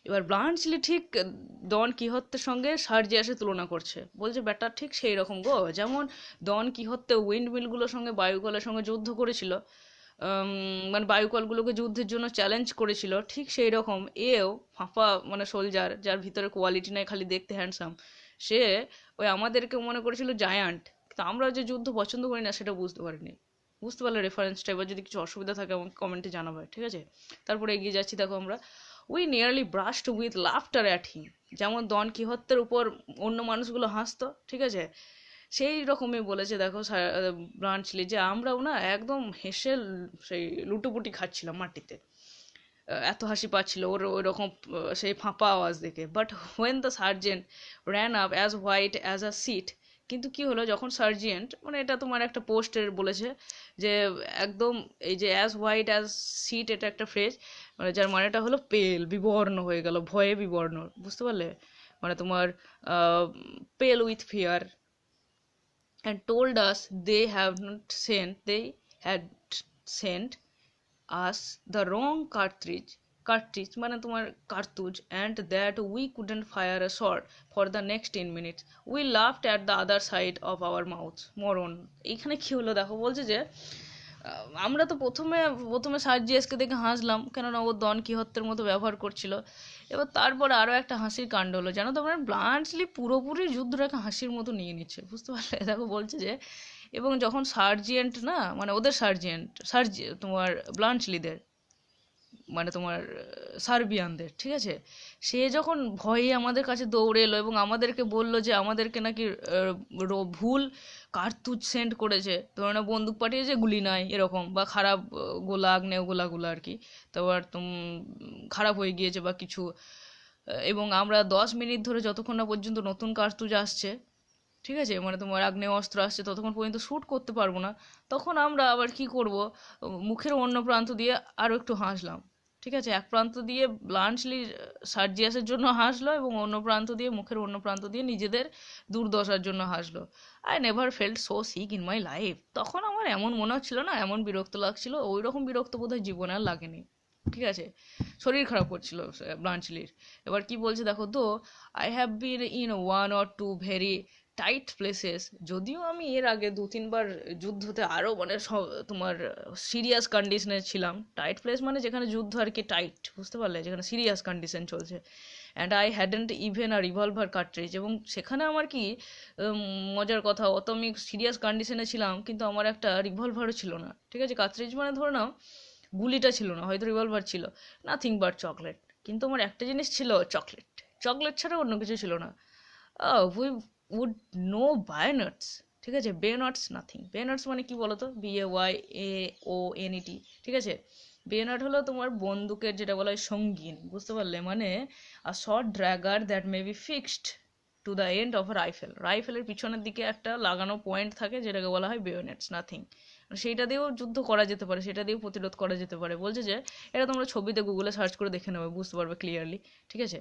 এবার ব্লাঞ্চলি ঠিক ডন কিহত্তের সঙ্গে সার্জিয়াসের তুলনা করছে, বলছে ব্যাটা ঠিক সেই রকম গো, যেমন ডন কিহত্তে উইন্ড মিলগুলোর সঙ্গে বায়ুকলের সঙ্গে যুদ্ধ করেছিল, মানে বায়ুকলগুলোকে যুদ্ধের জন্য চ্যালেঞ্জ করেছিল, ঠিক সেই রকম এও ফাঁপা মানে সোলজার, যার ভিতরে কোয়ালিটি নাই, খালি দেখতে হ্যান্ডসাম, সে ওই আমাদেরকে মনে করেছিল জায়ান্ট। কিন্তু আমরা যে যুদ্ধ পছন্দ করি না সেটা বুঝতে পারিনি। বুঝতে পারলে রেফারেন্সটা? এবার যদি কিছু অসুবিধা থাকে আমাকে কমেন্টে জানাবে, ঠিক আছে? তারপরে এগিয়ে যাচ্ছি, দেখো আমরা we nearly brushed with laughter at him, যেমন ডন কিহত্তের উপর অন্য মানুষগুলো হাসতো, ঠিক আছে? সেই রকমই বলেছে দেখো ব্রাঞ্চলি, যে আমরাও না একদম হেসে সেই লুটোপুটি খাচ্ছিলাম মাটিতে, এত হাসি পাচ্ছিল ওর ওই রকম সেই ফাঁপা আওয়াজ দেখে। But when the sergeant ran up as white as a sheet, কিন্তু কি হলো যখন সার্জেন্ট, মানে এটা তোমার একটা পোস্টের বলেছে যে একদম এই যে অ্যাজ হোয়াইট অ্যাজ সিট, এটা একটা ফ্রেজ, মানে যার মানেটা হলো পেল, বিবর্ণ হয়ে গেল, ভয়ে বিবর্ণ, বুঝতে পারলে? মানে তোমার পেল with fear, and told us they had sent us the wrong cartridge মানে তোমার কার্তুজ, and that we couldn't fire a shot for the next 10 minutes. We laughed at the other side of our mouths. মরণ। এইখানে কি হলো দেখো, বলছে যে আমরা তো প্রথমে প্রথমে সার্জিয়াসকে দেখে হাসলাম, কেননা ও ডন কিহত্তের মতো ব্যবহার করছিল। এবার তারপরে আরও একটা হাসির কাণ্ড হলো, জানো তো, মানে ব্লান্টলি পুরোপুরি যুদ্ধটাকে হাসির মতো নিয়ে নিচ্ছে, বুঝতে পারলে? দেখো বলছে যে, এবং যখন সার্জিয়েন্ট না, মানে ওদের তোমার ব্লান্টলিদের, মানে তোমার সার্বিয়ানদের, ঠিক আছে, সে যখন ভয়ে আমাদের কাছে দৌড়ে এলো এবং আমাদেরকে বলল যে আমাদেরকে নাকি ভুল কার্তুজ সেন্ড করেছে, ধরো বন্দুক পাঠিয়েছে গুলি নাই এরকম, বা খারাপ গোলা, আগ্নেয় গোলাগুলো আর কি, তারপর খারাপ হয়ে গিয়েছে বা কিছু, এবং আমরা 10 মিনিট ধরে যতক্ষণ না পর্যন্ত নতুন কার্তুজ আসছে, ঠিক আছে, মানে তোমার আগ্নেয় অস্ত্র আসছে, ততক্ষণ পর্যন্ত শ্যুট করতে পারবো না। তখন আমরা আবার কি করব, মুখের অন্য প্রান্ত দিয়ে আরও একটু হাসলাম, ঠিক আছে? এক প্রান্ত দিয়ে ব্লান্টলি সার্জিয়াসের জন্য হাসলো, এবং অন্য প্রান্ত দিয়ে, মুখের অন্য প্রান্ত দিয়ে নিজেদের দুর্দশার জন্য হাসলো। I never felt so sick in my life. তখন আমার এমন মনে হচ্ছিল না, এমন বিরক্ত লাগছিল, ওই রকম বিরক্ত বোধহয় জীবনে আর লাগেনি, ঠিক আছে? শরীর খারাপ করছিল ব্লান্টলির। এবার কি বলছে দেখো, তো I have been in one or two very tight places, যদিও আমি এর আগে 2-3 বার যুদ্ধতে আরও মানে তোমার সিরিয়াস কন্ডিশনে ছিলাম। টাইট প্লেস মানে যেখানে যুদ্ধ আর কি টাইট, বুঝতে পারলে, যেখানে সিরিয়াস কন্ডিশন চলছে। And I hadn't even a revolver cartridge, এবং সেখানে আমার কি মজার কথা, অত আমি সিরিয়াস কন্ডিশনে ছিলাম কিন্তু আমার একটা রিভলভারও ছিল না, ঠিক আছে? কার্ট্রিজ মানে ধরে নাও গুলিটা ছিল না, হয়তো রিভলভার ছিল। নাথিং বাট চকলেট, কিন্তু আমার একটা জিনিস ছিল, চকলেট। চকলেট ছাড়া অন্য কিছু ছিল না। উই উড নো বায়োনেটস, ঠিক আছে? বেয়োনেটস নাথিং। বেয়োনেটস মানে কি বলো তো, BAYONET, ঠিক আছে? বেয়োনেট হলো তোমার বন্দুকের যেটা বলা হয় সঙ্গীন, বুঝতে পারলে, মানে a short dagger that may be fixed to the end of a rifle. রাইফেলের পিছনের দিকে একটা লাগানো পয়েন্ট থাকে, যেটাকে বলা হয় বেয়োনেটস নাথিং। সেইটা দিয়েও যুদ্ধ করা যেতে পারে, সেটা দিয়েও প্রতিরোধ করা যেতে পারে। বলছে যে এটা তোমরা ছবিতে গুগলে সার্চ করে দেখে নেবে, বুঝতে পারবে ক্লিয়ারলি, ঠিক আছে?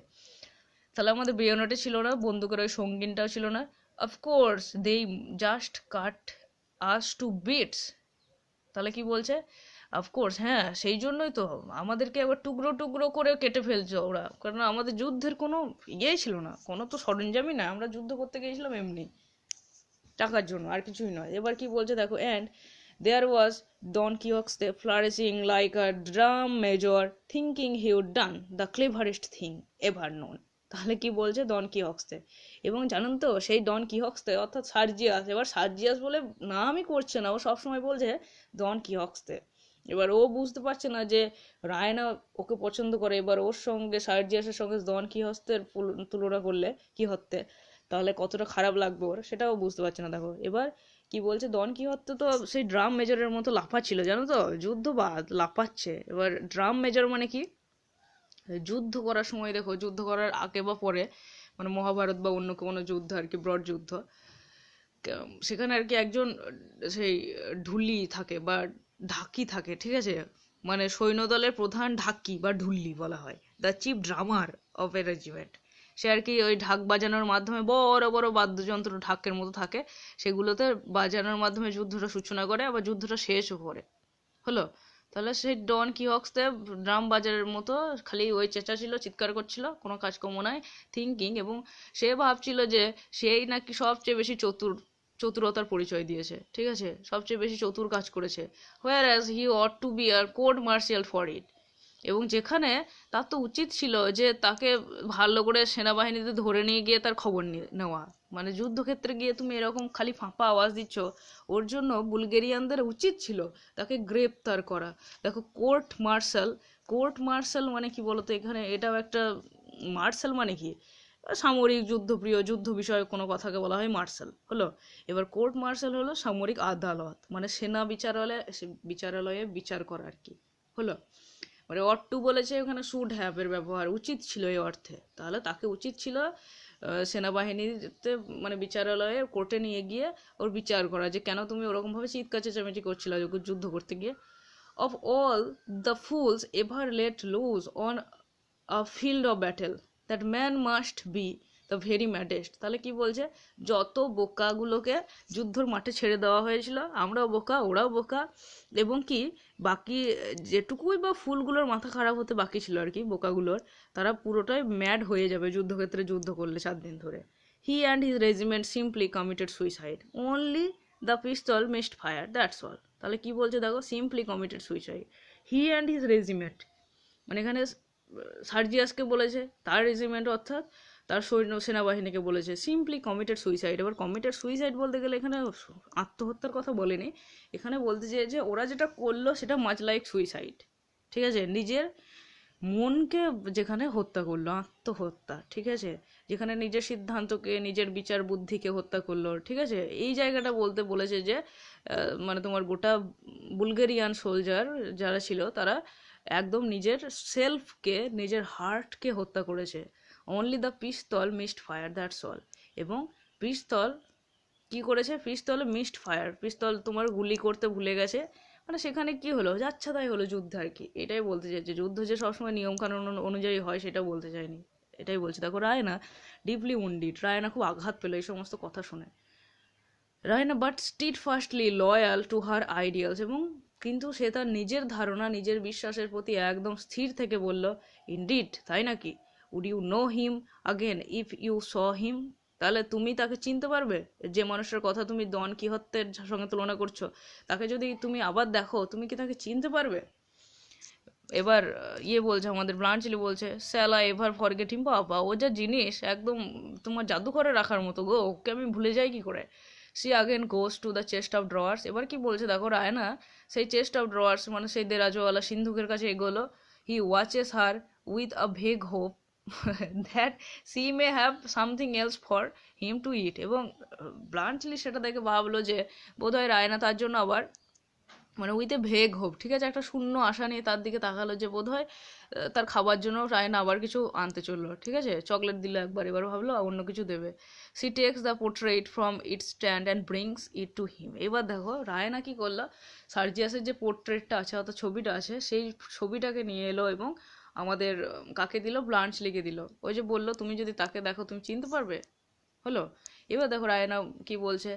তাহলে আমাদের বেয়োনেটে ছিল না, বন্দুকের ওই সঙ্গিনটাও ছিল না। Of course they just cut us to bits. তাহলে কি বলছে, অফকোর্স, হ্যাঁ সেই জন্যই তো আমাদেরকে আবার টুকরো টুকরো করে কেটে ফেলছে ওরা, কারণ আমাদের যুদ্ধের কোনো ইয়েই ছিল না, কোনো তো সরঞ্জামই না, আমরা যুদ্ধ করতে গিয়েছিলাম এমনি টাকার জন্য, আর কিছুই নয়। এবার কি বলছে দেখো, and there was Don Quixote flourishing like a drum major thinking he would done the cleverest thing ever known. তাহলে কি বলছে, ডন কিহক্সতে, এবং জানেন তো সেই ডন কিহক্সতে অর্থাৎ সার্জিয়াস, এবার সার্জিয়াস বলে নামই করছে না, ও সবসময় বলছে ডন কিহক্সতে, এবার ও বুঝতে পারছে না যে রায়না ওকে পছন্দ করে, এবার ওর সঙ্গে সার্জিয়াসের সঙ্গে ডন কিহস্তের তুলনা করলে কি হতে তাহলে কতটা খারাপ লাগবে ওর, সেটাও বুঝতে পারছে না। দেখো এবার কি বলছে, ডন কিহত্তে তো সেই ড্রাম মেজরের মতো লাফাচ্ছিল, জানো তো, যুদ্ধ বা লাফাচ্ছে। এবার ড্রাম মেজর মানে কি, যুদ্ধ করার সময় দেখো, যুদ্ধ করার আগে বা পরে, মানে মহাভারত বা অন্য কোনো যুদ্ধ আর কি, ব্রড যুদ্ধ, সেখানে আর কি একজন সেই ঢুলি থাকে বা ঢাকি থাকে, ঠিক আছে, মানে সৈন্যদলের প্রধান ঢাকি বা ঢুল্লি বলা হয়, the chief drummer of a regiment. সে আর কি ওই ঢাক বাজানোর মাধ্যমে, বড় বড় বাদ্যযন্ত্র ঢাকের মতো থাকে, সেগুলোতে বাজানোর মাধ্যমে যুদ্ধটা সূচনা করে, আবার যুদ্ধটা শেষও করে। হলো, তাহলে সেই ডন কিহক্সতে ড্রাম বাজারের মতো খালি ওই চেঁচাচ্ছিল, চিৎকার করছিল, কোনো কাজকর্ম নাই, থিঙ্কিং, এবং সে ভাবছিল যে সেই নাকি সবচেয়ে বেশি চতুরতার পরিচয় দিয়েছে, ঠিক আছে, সবচেয়ে বেশি চতুর কাজ করেছে, whereas he ought to be আর কোর্ট মার্শিয়াল ফর ইট। এবং যেখানে তার তো উচিত ছিল যে তাকে ভালো করে সেনাবাহিনীতে ধরে নিয়ে গিয়ে তার খবর নেওয়া, মানে যুদ্ধক্ষেত্রে গিয়ে তুমি এরকম খালি ফাঁপা আওয়াজ দিচ্ছ, ওর জন্য বুলগেরিয়ানদের উচিত ছিল তাকে গ্রেপ্তার করা। দেখো কোর্ট মার্শাল মানে কি বলতো, এখানে এটাও একটা, মার্শাল মানে কি, সামরিক যুদ্ধপ্রিয় যুদ্ধ বিষয়ে কোনো কথাকে বলা হয় মার্শাল। হলো, এবার কোর্ট মার্শাল হলো সামরিক আদালত, মানে সেনা বিচারালয়ে বিচার করা আর কি। হলো, মানে অট টু বলেছে ওখানে, শুড হ্যাভ এর ব্যবহার, উচিত ছিল এই অর্থে, তাহলে তাকে উচিত ছিল সেনাবাহিনীতে, মানে বিচারালয়ে কোর্টে নিয়ে গিয়ে ওর বিচার করা, যে কেন তুমি ওরকমভাবে চিৎকার চেঁচামেচি করছিলে যুদ্ধ করতে গিয়ে। Of all the fools ever let loose on a field of battle that man must be the very maddest. তাহলে কি বলছে, যত বোকাগুলোকে যুদ্ধর মাঠে ছেড়ে দেওয়া হয়েছিল, আমরাও বোকা, ওরাও বোকা, এবং কি বাকি যেটুকুই বা ফুলগুলোর মাথা খারাপ হতে বাকি ছিল আর কি, বোকাগুলোর, তারা পুরোটাই ম্যাড হয়ে যাবে যুদ্ধক্ষেত্রে যুদ্ধ করলে 7 দিন ধরে। He and his regiment simply committed suicide, only the pistol missed fire, that's all. তাহলে কি বলছে দেখো, simply committed suicide, he and his regiment, মানে এখানে সার্জিয়াসকে বলেছে, তার রেজিমেন্ট অর্থাৎ তার সেনাবাহিনীকে বলেছে সিম্পলি কমিটেড সুইসাইড। এবার কমিটেড সুইসাইড বলতে গেলে এখানে আত্মহত্যার কথা বলেনি, এখানে বলতে চেয়ে যে ওরা যেটা করলো সেটা মাচ লাইক সুইসাইড, ঠিক আছে, নিজের মনকে যেখানে হত্যা করলো, আত্মহত্যা, ঠিক আছে, যেখানে নিজের সিদ্ধান্তকে, নিজের বিচার বুদ্ধিকে হত্যা করলো, ঠিক আছে, এই জায়গাটা বলতে বলেছে যে মানে তোমার গোটা বুলগেরিয়ান সোলজার যারা ছিল তারা একদম নিজের সেলফকে, নিজের হার্টকে হত্যা করেছে। Only the pistol missed fire, that's all. এবং পিস্তল কি করেছে, পিস্তলে মিসড ফায়ার, পিস্তল তোমার গুলি করতে ভুলে গেছে, মানে সেখানে কি হলো, যাচ্ছা তাই হলো যুদ্ধ আর কি, এটাই বলতে চাইছে। যুদ্ধ যে সবসময় নিয়মকানুন অনুযায়ী হয় সেটা বলতে চাইনি, এটাই বলছে। দেখো রায়না ডিপলি উন্ডিড, রায়না খুব আঘাত পেলো এই সমস্ত কথা শুনে। Raina but stead fastly loyal to her ideals, এবং কিন্তু সে তার নিজের ধারণা, নিজের বিশ্বাসের প্রতি একদম স্থির থেকে বলল, ইনডিড, তাই নাকি, would you know him again if you saw him, তাহলে তুমি তাকে চিনতে পারবে, যে মানুষের কথা তুমি ডন কিহত্তের সঙ্গে তুলনা করছো, তাকে যদি তুমি আবার দেখো, তুমি কি তাকে চিনতে পারবে? এবার ইয়ে বলছে, আমাদের ব্লাঞ্চলি বলছে, স্যালা এভার ফরগেট হিম, বাবা ও যা জিনিস, একদম তোমার জাদুঘরে রাখার মতো গো, ওকে আমি ভুলে যাই কি করে। She again goes to the chest of drawers, এবার কি বলছে দেখো, রায়না সেই চেস্ট অফ ড্রয়ার্স মানে সেই দেরাজওয়ালা সিন্ধুকের কাছে এগোলো। He watches her with a vague hope that she may have something else for him to it, এবং ব্লান্টলি সেটা দেখে ভাবলো যে বোধহয় রায়না তার জন্য আবার, মানে উইথ এ ভেগ হোপ, ঠিক আছে, একটা শূন্য আশা নিয়ে তার দিকে তাকালো, যে বোধহয় তার খাবার জন্য রায়না আবার কিছু আনতে চললো, ঠিক আছে, চকলেট দিল একবার, এবার ভাবলো অন্য কিছু দেবে। She takes the portrait from its stand and brings it to him, এবার দেখো রায়না কি করলো, সার্জিয়াসের যে পোর্ট্রেটটা আছে অর্থাৎ ছবিটা আছে, সেই ছবিটাকে নিয়ে এলো এবং আমাদের কাকে দিল, ব্লাঞ্চলিকে দিল। ওই যে বললো তুমি যদি তাকে দেখো তুমি চিনতে পারবে। হলো, এবার দেখো রায়না কি বলছে,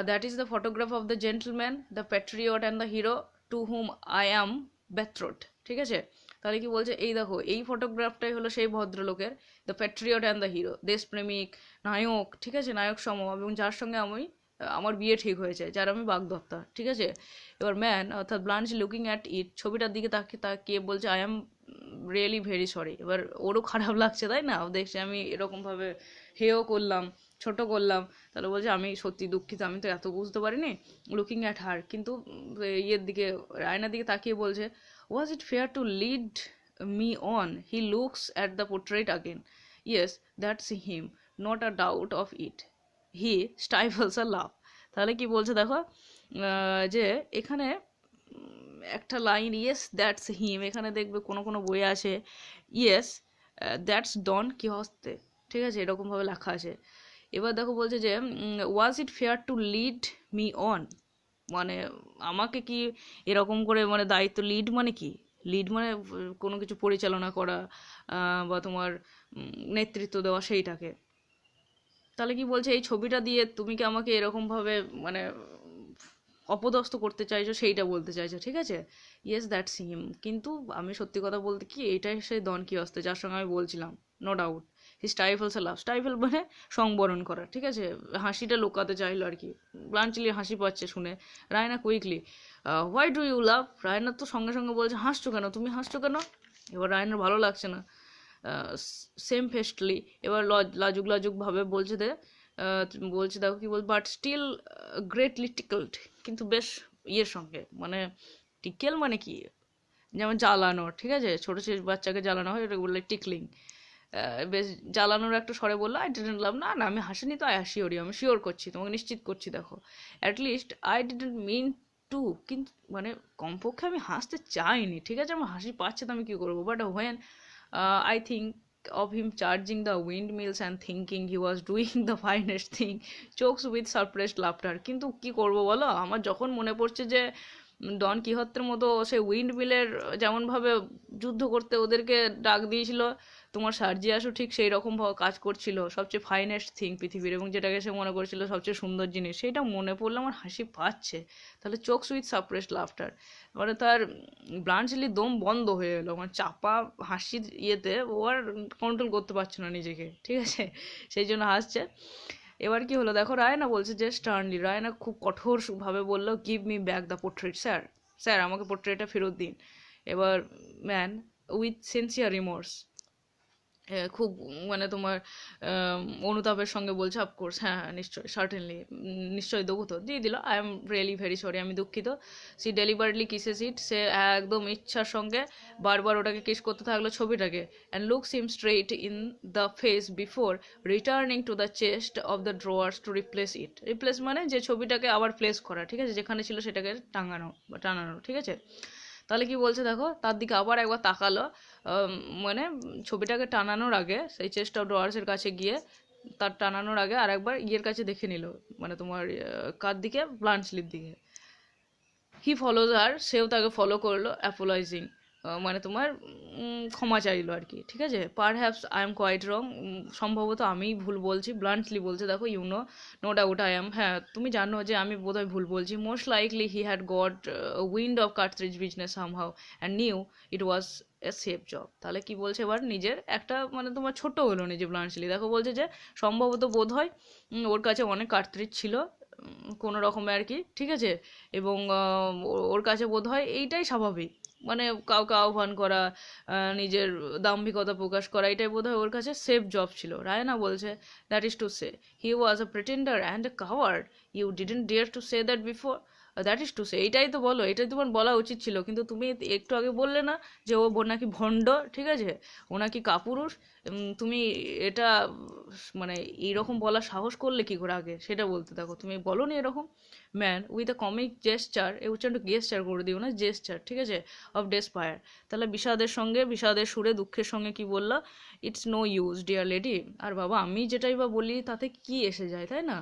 that is the photograph of the gentleman, the patriot and the hero to whom I am betrothed, ঠিক আছে, তাহলে কি বলছে, এই দেখো এই ফটোগ্রাফটাই হলো সেই ভদ্রলোকের, the patriot and the hero, দেশপ্রেমিক নায়ক, ঠিক আছে, নায়ক সম, এবং যার সঙ্গে আমি আমার বিয়ে ঠিক হয়েছে, যার আমি বাগদত্তা, ঠিক আছে। এবার ম্যান অর্থাৎ ব্লাঞ্চ লুকিং অ্যাট ইট, ছবিটার দিকে তাকিয়ে বলছে, I am really very sorry. এবার ওরও খারাপ লাগছে তাই না, দেখছে আমি এরকমভাবে হেও করলাম, ছোট করলাম। তাহলে বলছে আমি সত্যি দুঃখিত, আমি তো এত বুঝতে পারিনি। লুকিং অ্যাট হার, কিন্তু ইয়ের দিকে, আয়নার দিকে তাকিয়ে বলছে, was it fair to lead me on? He looks at the portrait again. Yes, that's him, not a doubt of it. He stifles a love. তাহলে কি বলছে দেখো, যে এখানে একটা লাইন, ইয়েস দ্যাটস হিম, এখানে দেখবে কোনো কোনো বইয়ে আছে ইয়েস দ্যাটস ডন কিহস্তে, ঠিক আছে, এরকমভাবে লেখা আছে। এবার দেখো বলছে যে was it fair to lead me on, মানে আমাকে কি এরকম করে মানে দায়িত্ব, লিড মানে কি, লিড মানে কোনো কিছু পরিচালনা করা বা তোমার নেতৃত্ব দেওয়া সেইটাকে। তাহলে কি বলছে, এই ছবিটা দিয়ে তুমি কি আমাকে এরকমভাবে মানে অপদস্থ করতে চাইছো, সেইটা বলতে চাইছো, ঠিক আছে। ইয়েস দ্যাটস হিম, কিন্তু আমি সত্যি কথা বলতে কি এইটাই সেই ডন কিহস্তে যার সঙ্গে আমি বলছিলাম, no doubt. He stifles a লাভ, স্টাইফল মানে সংবরণ করা, ঠিক আছে, হাসিটা লুকাতে চাইলো আর কি। ব্লাঞ্চলির হাসি পাচ্ছে শুনে। Raina quickly, why do you love? Raina তো সঙ্গে সঙ্গে বলছে, হাসছো কেন, তুমি হাসছো কেন? এবার রায়নার ভালো লাগছে না। সেম ফেস্টলি, এবার লাজুক লাজুক ভাবে বলছে বলছে দেখো কি বল, বাট স্টিল গ্রেটলি টিকলড, কিন্তু বেশ ইয়ের সঙ্গে, মানে টিকেল মানে কি, যেমন জ্বালানো, ঠিক আছে, ছোট ছোট বাচ্চাকে জ্বালানো হয়, এটা বললে টিকলিং। বেশ জ্বালানোর একটা স্বরে বললো, আই ডিডেন্ট লাভ, না না আমি হাসিনি তো, আই শিওরি, আমি শিওর করছি, তোমাকে নিশ্চিত করছি, দেখো at least I didn't mean to, কিন্তু মানে কমপক্ষে আমি হাসতে চাইনি, ঠিক আছে, আমার হাসি পাচ্ছে তো আমি কী করবো, but when I think of him charging the windmills and thinking he was doing the finest thing, chokes with suppressed laughter. কিন্তু কি করব বলো, আমার যখন মনে পড়ছে যে ডন কিহত্তের মতো সে উইন্ড মিলের যেমনভাবে যুদ্ধ করতে ওদেরকে ডাক দিয়েছিল, তোমার সার্জিয়াসও ঠিক সেই রকম কাজ করছিল, সবচেয়ে ফাইনেস্ট থিং পৃথিবীর, এবং যেটাকে সে মনে করছিল সবচেয়ে সুন্দর জিনিস, সেইটা মনে পড়লে আমার হাসি পাচ্ছে। তাহলে চোকস উইথ সাপ্রেসড লাফটার, মানে তার ব্লাঞ্চলি দম বন্ধ হয়ে এলো, মানে চাপা হাসির ইয়েতে ও আর কন্ট্রোল করতে পারছে না নিজেকে, ঠিক আছে, সেই জন্য হাসছে। এবার কি হলো দেখো, রায়না বলছে যে স্টার্নলি, রায়না খুব কঠোর ভাবে বললো, give me back the portrait sir, sir আমাকে পোর্ট্রেটটা ফেরত দিন। এবার ম্যান উইথ সিনসিয়ার রিমোর্স, খুব মানে তোমার অনুতাপের সঙ্গে বলছে, অফকোর্স হ্যাঁ হ্যাঁ নিশ্চয়ই, সার্টেনলি, নিশ্চয়ই দেবো, তো দিয়ে দিল, I am really very sorry, আমি দুঃখিত। সি ডেলিভারেটলি কিসেস ইট, সে একদম ইচ্ছার সঙ্গে বারবার ওটাকে কিস করতে থাকলো ছবিটাকে, and looks him straight in the face before returning to the chest of the drawers to replace it, replace মানে যে ছবিটাকে আবার প্লেস করা, ঠিক আছে, যেখানে ছিল সেটাকে টাঙানো বা টানানো, ঠিক আছে। তাহলে কি বলছে দেখো, তার দিকে আবার একবার তাকালো, মানে ছবিটাকে টানানোর আগে সেই চেস্ট অফ ড্রয়ার্সের কাছে গিয়ে, তার টানানোর আগে আর একবার ইয়ের কাছে দেখে নিল, মানে তোমার কার দিকে, ব্লাঞ্চলির দিকে। হি ফলোজ আর, সেও তাকে ফলো করলো, অ্যাপোলাইজিং, মানে তোমার ক্ষমা চাইলো আর কি, ঠিক আছে। Perhaps I am quite wrong, সম্ভবত আমিই ভুল বলছি, ব্লান্টলি বলছে দেখো, you know, no doubt I am, হ্যাঁ তুমি জানো যে আমি বোধহয় ভুল বলছি। Most likely he had got wind of cartridge business somehow and knew it was a safe job. তাহলে কি বলছে এবার, নিজের একটা মানে তোমার ছোট হলো নিজে ব্লান্টলি, দেখো বলছে যে সম্ভবত বোধ হয় ওর কাছে অনেক কার্ট্রিজ ছিল কোনো রকমে আর কি, ঠিক আছে, এবং ওর কাছে বোধ হয় এইটাই স্বাভাবিক, মানে কাউকে আহ্বান করা, নিজের দাম্ভিকতা প্রকাশ করা, এটাই বোধ হয় ওর কাছে সেফ জব ছিল। রায়না বলছে, that is to say he was a pretender and a coward, you didn't dare to say that before, that is to say, এইটাই তো বলো, এটাই তোমার বলা উচিত ছিল, কিন্তু তুমি একটু আগে বললে না যে ও নাকি ভণ্ড, ঠিক আছে, ও নাকি কাপুরুষ, তুমি এটা মানে এইরকম বলার সাহস করলে কি করে আগে, সেটা বলতে দেখো, তুমি বলো নি এরকম। Man with a comic gesture, এই উচ্চারণটা গেস্টার করে দিও না, জেস্টার, ঠিক আছে, অফ ডেসপায়ার। তাহলে বিষাদের সঙ্গে, বিষাদের সুরে দুঃখের সঙ্গে কি বললো, it's no use dear lady, আর বাবা আমি যেটাই বা বলি তাতে কি এসে যায়, তাই না,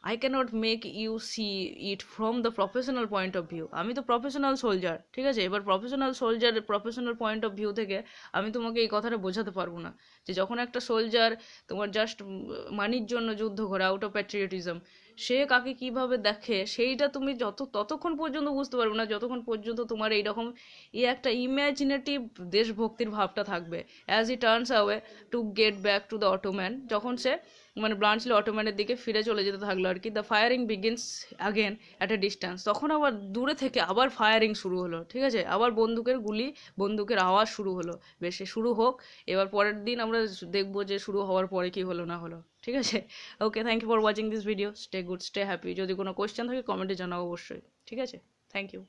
I can't make you see it from the professional point of view, আমি তো প্রফেশনাল সোলজার, ঠিক আছে, এবার professional soldier professional point of view থেকে আমি তোমাকে এই কথাটা বোঝাতে পারবো না, যে যখন একটা সোলজার তোমার জাস্ট মানির জন্য যুদ্ধ করে আউট অফ প্যাট্রিয়টিজম, সে কাকে কিভাবে দেখে সেইটা তুমি ততক্ষণ পর্যন্ত বুঝতে পারবে না যতক্ষণ পর্যন্ত তোমার এইরকম একটা ইম্যাজিনেটিভ দেশভক্তির ভাবটা থাকবে। As he turns away to get back to the Ottoman, যখন সে মানে ব্লান্টলি অটোম্যানের দিকে ফিরে চলে যেতে থাকলো আর কি, the firing begins again at a distance, তখন আবার দূরে থেকে আবার ফায়ারিং শুরু হলো, ঠিক আছে, আবার বন্দুকের গুলি, বন্দুকের আওয়াজ শুরু হলো, বেশ শুরু হোক। এবার পরের দিন আমরা আমরা দেখবো যে শুরু হওয়ার পরে কি হলো না হলো, ঠিক আছে? Okay, thank you for watching this video, stay good, stay happy. যদি কোনো কোয়েশ্চেন থাকে কমেন্টে জানাও অবশ্যই, ঠিক আছে? Thank you.